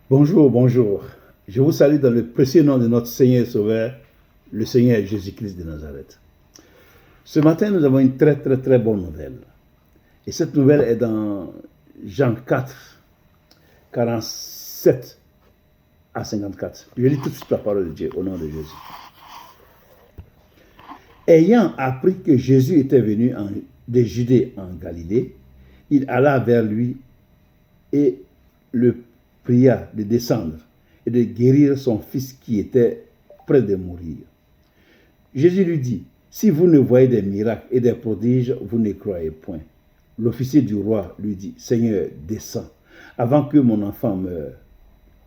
Bonjour, bonjour. Je vous salue dans le précieux nom de notre Seigneur et Sauveur, le Seigneur Jésus-Christ de Nazareth. Ce matin, nous avons une très très très bonne nouvelle. Et cette nouvelle est dans Jean 4, 47 à 54. Je lis tout de suite la parole de Dieu au nom de Jésus. Ayant appris que Jésus était venu de Judée en Galilée, il alla vers lui et le pria de descendre et de guérir son fils qui était près de mourir. Jésus lui dit, si vous ne voyez des miracles et des prodiges, vous ne croyez point. L'officier du roi lui dit, Seigneur, descends, avant que mon enfant meure.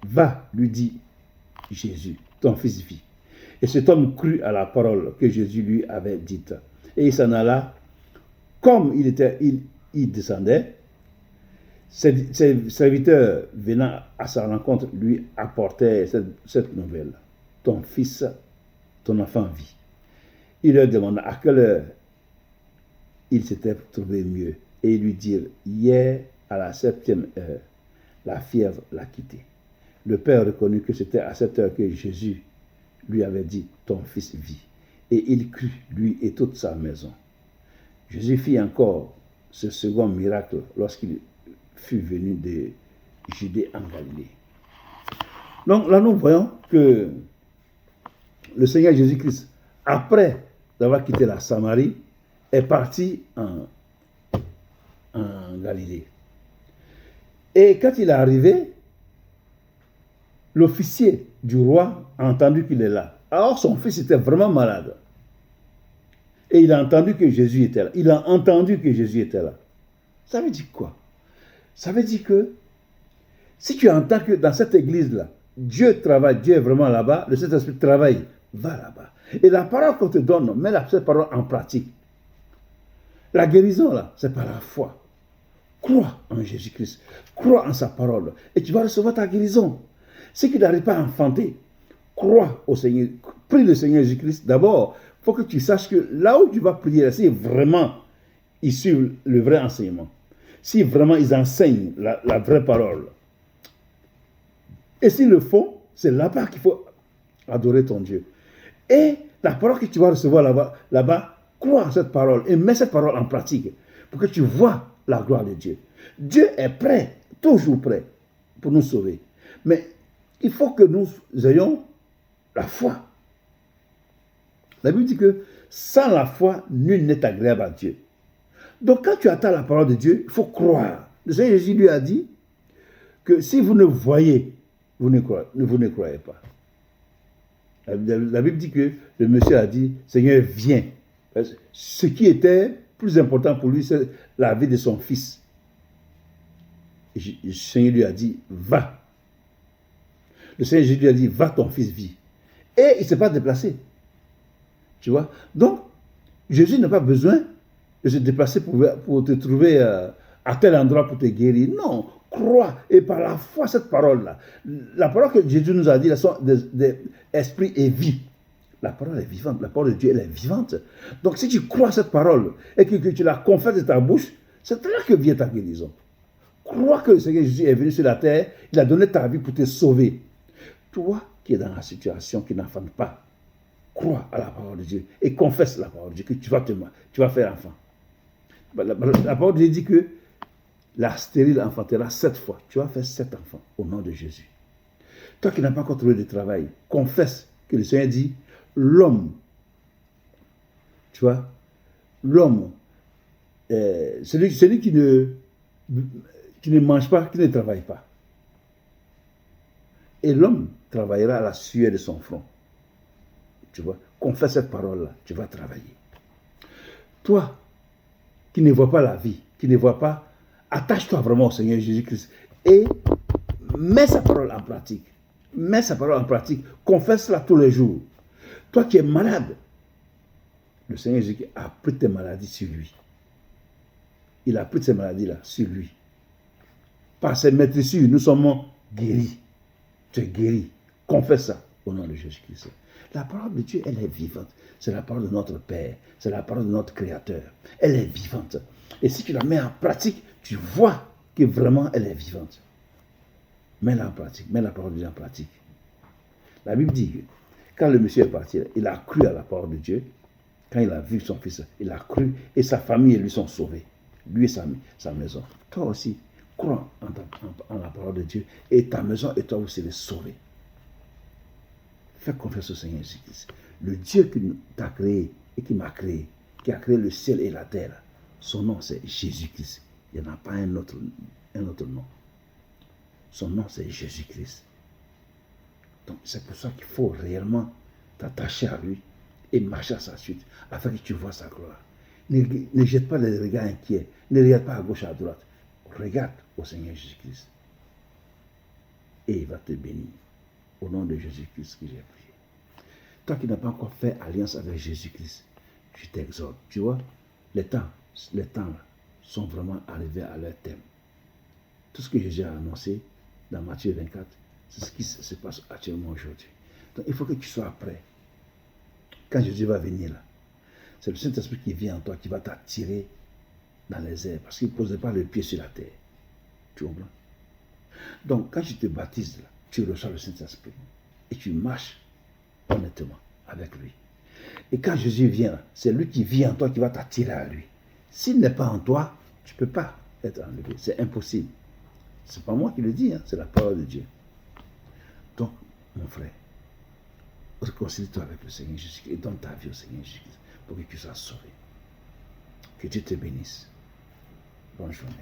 Va, lui dit Jésus, ton fils vit. Et cet homme crut à la parole que Jésus lui avait dite. Et il s'en alla, comme il descendait, ses serviteurs venant à sa rencontre lui apportaient cette nouvelle. Ton fils, ton enfant vit. Il leur demanda à quelle heure il s'était trouvé mieux. Et ils lui dirent, hier à la 7e heure, la fièvre l'a quitté. Le père reconnut que c'était à cette heure que Jésus lui avait dit, ton fils vit. Et il crut, lui et toute sa maison. Jésus fit encore ce second miracle lorsqu'il fut venu de Judée en Galilée. Donc là, nous voyons que le Seigneur Jésus-Christ, après d'avoir quitté la Samarie, est parti en Galilée. Et quand il est arrivé, l'officier du roi a entendu qu'il est là. Alors son fils était vraiment malade. Et il a entendu que Jésus était là. Il a entendu que Jésus était là. Ça veut dire quoi? Ça veut dire que si tu entends que dans cette église-là, Dieu travaille, Dieu est vraiment là-bas, le Saint-Esprit travaille, va là-bas. Et la parole qu'on te donne, mets cette parole en pratique. La guérison, là, c'est par la foi. Crois en Jésus-Christ. Crois en sa parole. Et tu vas recevoir ta guérison. Ce qui n'arrive pas à enfanter, crois au Seigneur. Prie le Seigneur Jésus-Christ. D'abord, il faut que tu saches que là où tu vas prier, c'est vraiment ils suivent le vrai enseignement. Si vraiment ils enseignent la vraie parole. Et s'ils le font, c'est là-bas qu'il faut adorer ton Dieu. Et la parole que tu vas recevoir là-bas, crois en cette parole et mets cette parole en pratique pour que tu vois la gloire de Dieu. Dieu est prêt, toujours prêt pour nous sauver. Mais il faut que nous ayons la foi. La Bible dit que sans la foi, nul n'est agréable à Dieu. Donc quand tu attends la parole de Dieu, il faut croire. Le Seigneur Jésus lui a dit que si vous ne voyez, vous ne croyez pas. La Bible dit que le monsieur a dit, Seigneur, viens. Ce qui était plus important pour lui, c'est la vie de son fils. Et le Seigneur lui a dit, va. Le Seigneur Jésus lui a dit, va, ton fils vit. Et il ne s'est pas déplacé. Tu vois? Donc, Jésus n'a pas besoin de se déplacer pour te trouver à tel endroit pour te guérir. Non, crois. Et par la foi, cette parole-là, la parole que Jésus nous a dit, esprit et vie. La parole est vivante. La parole de Dieu, elle est vivante. Donc, si tu crois cette parole et que tu la confesses de ta bouche, c'est là que vient ta guérison. Crois que le Seigneur Jésus est venu sur la terre, il a donné ta vie pour te sauver. Toi qui es dans la situation qui n'enfante pas, crois à la parole de Dieu et confesse la parole de Dieu que tu vas faire enfant. La parole de Dieu dit que la stérile enfantera 7 fois. Tu vas faire 7 enfants au nom de Jésus. Toi qui n'as pas encore trouvé de travail, confesse que le Seigneur dit, l'homme, tu vois, l'homme, celui qui ne mange pas, qui ne travaille pas. Et l'homme travaillera à la sueur de son front. Tu vois, confesse cette parole-là, tu vas travailler. Toi, qui ne vois pas la vie, qui ne vois pas, attache-toi vraiment au Seigneur Jésus-Christ et mets sa parole en pratique. Mets sa parole en pratique, confesse-la tous les jours. Toi qui es malade, le Seigneur Jésus a pris tes maladies sur lui. Il a pris ces maladies-là sur lui. Par ses maîtresses, nous sommes guéris. Tu es guéri. Confesse ça au nom de Jésus-Christ. La parole de Dieu, elle est vivante. C'est la parole de notre Père. C'est la parole de notre Créateur. Elle est vivante. Et si tu la mets en pratique, tu vois que vraiment elle est vivante. Mets-la en pratique, mets la parole de Dieu en pratique. La Bible dit que quand le monsieur est parti, il a cru à la parole de Dieu. Quand il a vu son fils, il a cru et sa famille et lui sont sauvés. Lui et sa maison. Toi aussi, crois en la parole de Dieu et ta maison et toi vous serez sauvés. Fais confiance au Seigneur Jésus-Christ. Le Dieu qui t'a créé et qui m'a créé, qui a créé le ciel et la terre, son nom c'est Jésus-Christ. Il n'y en a pas un autre nom. Son nom c'est Jésus-Christ. Donc c'est pour ça qu'il faut réellement t'attacher à lui et marcher à sa suite, afin que tu vois sa gloire. Ne jette pas les regards inquiets, ne regarde pas à gauche, à droite. Regarde au Seigneur Jésus-Christ. Et il va te bénir. Au nom de Jésus-Christ que j'ai prié. Toi qui n'as pas encore fait alliance avec Jésus-Christ, je t'exhorte. Tu vois, les temps sont vraiment arrivés à leur thème. Tout ce que Jésus a annoncé dans Matthieu 24, c'est ce qui se passe actuellement aujourd'hui. Donc il faut que tu sois prêt. Quand Jésus va venir là, c'est le Saint-Esprit qui vient en toi, qui va t'attirer dans les airs, parce qu'il ne pose pas le pied sur la terre. Tu comprends? Donc quand tu te baptises là, tu reçois le Saint-Esprit et tu marches honnêtement avec lui. Et quand Jésus vient, c'est lui qui vient en toi, qui va t'attirer à lui. S'il n'est pas en toi, tu ne peux pas être enlevé. C'est impossible. Ce n'est pas moi qui le dis, hein, c'est la parole de Dieu. Donc, mon frère, réconcilie-toi avec le Seigneur Jésus-Christ et donne ta vie au Seigneur Jésus-Christ pour que tu sois sauvé. Que Dieu te bénisse. Bonne journée.